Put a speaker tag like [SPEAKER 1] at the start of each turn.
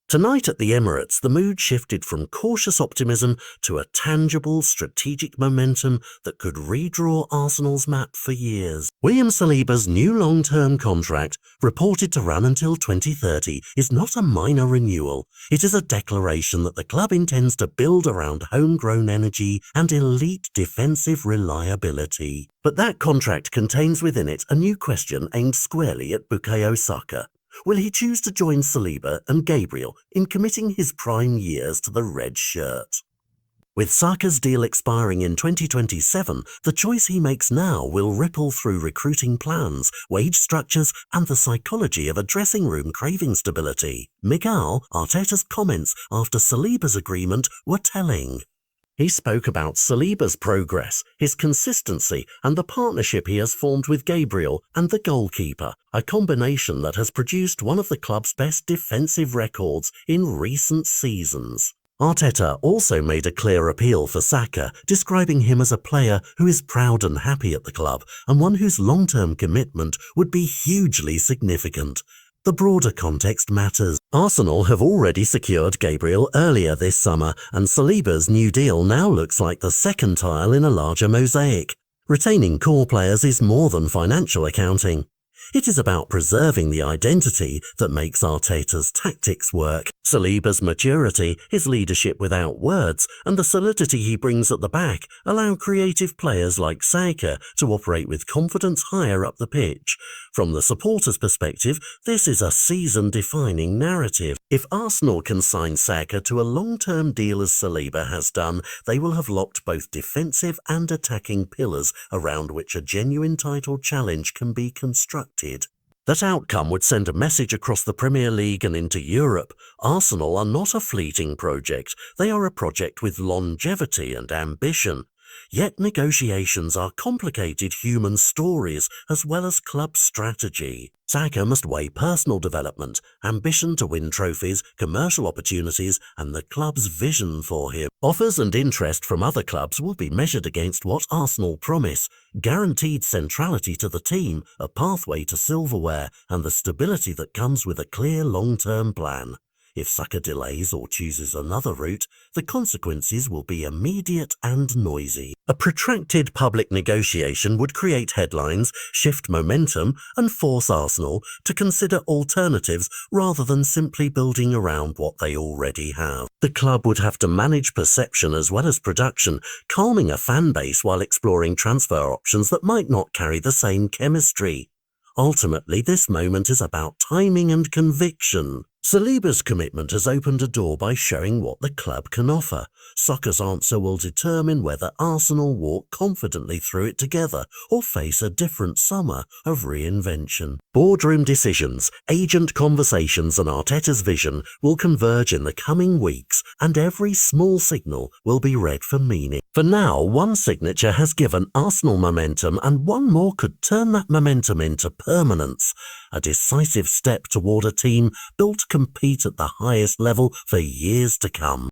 [SPEAKER 1] Tonight at the Emirates, the mood shifted from cautious optimism to a tangible strategic momentum that could redraw Arsenal's map for years. William Saliba's new long-term contract, reported to run until 2030, is not a minor renewal. It is a declaration that the club intends to build around homegrown energy and elite defensive reliability. But that contract contains within it a new question aimed squarely at Bukayo Saka. Will he choose to join Saliba and Gabriel in committing his prime years to the red shirt? With Saka's deal expiring in 2027, the choice he makes now will ripple through recruiting plans, wage structures, and the psychology of a dressing room craving stability. Mikel Arteta's comments after Saliba's agreement were telling. He spoke about Saliba's progress, his consistency, and the partnership he has formed with Gabriel and the goalkeeper, a combination that has produced one of the club's best defensive records in recent seasons. Arteta also made a clear appeal for Saka, describing him as a player who is proud and happy at the club and one whose long-term commitment would be hugely significant. The broader context matters. Arsenal have already secured Gabriel earlier this summer, and Saliba's new deal now looks like the second tile in a larger mosaic. Retaining core players is more than financial accounting. It is about preserving the identity that makes Arteta's tactics work. Saliba's maturity, his leadership without words, and the solidity he brings at the back allow creative players like Saka to operate with confidence higher up the pitch. From the supporters' perspective, this is a season-defining narrative. If Arsenal can sign Saka to a long-term deal as Saliba has done, they will have locked both defensive and attacking pillars around which a genuine title challenge can be constructed. That outcome would send a message across the Premier League and into Europe. Arsenal are not a fleeting project, they are a project with longevity and ambition. Yet negotiations are complicated human stories as well as club strategy. Saka must weigh personal development, ambition to win trophies, commercial opportunities, and the club's vision for him. Offers and interest from other clubs will be measured against what Arsenal promise: guaranteed centrality to the team, a pathway to silverware, and the stability that comes with a clear long-term plan. If Saka delays or chooses another route, the consequences will be immediate and noisy. A protracted public negotiation would create headlines, shift momentum, and force Arsenal to consider alternatives rather than simply building around what they already have. The club would have to manage perception as well as production, calming a fan base while exploring transfer options that might not carry the same chemistry. Ultimately, this moment is about timing and conviction. Saliba's commitment has opened a door by showing what the club can offer. Saka's answer will determine whether Arsenal walk confidently through it together or face a different summer of reinvention. Boardroom decisions, agent conversations, and Arteta's vision will converge in the coming weeks, and every small signal will be read for meaning. For now, one signature has given Arsenal momentum, and one more could turn that momentum into permanence. A decisive step toward a team built to compete at the highest level for years to come.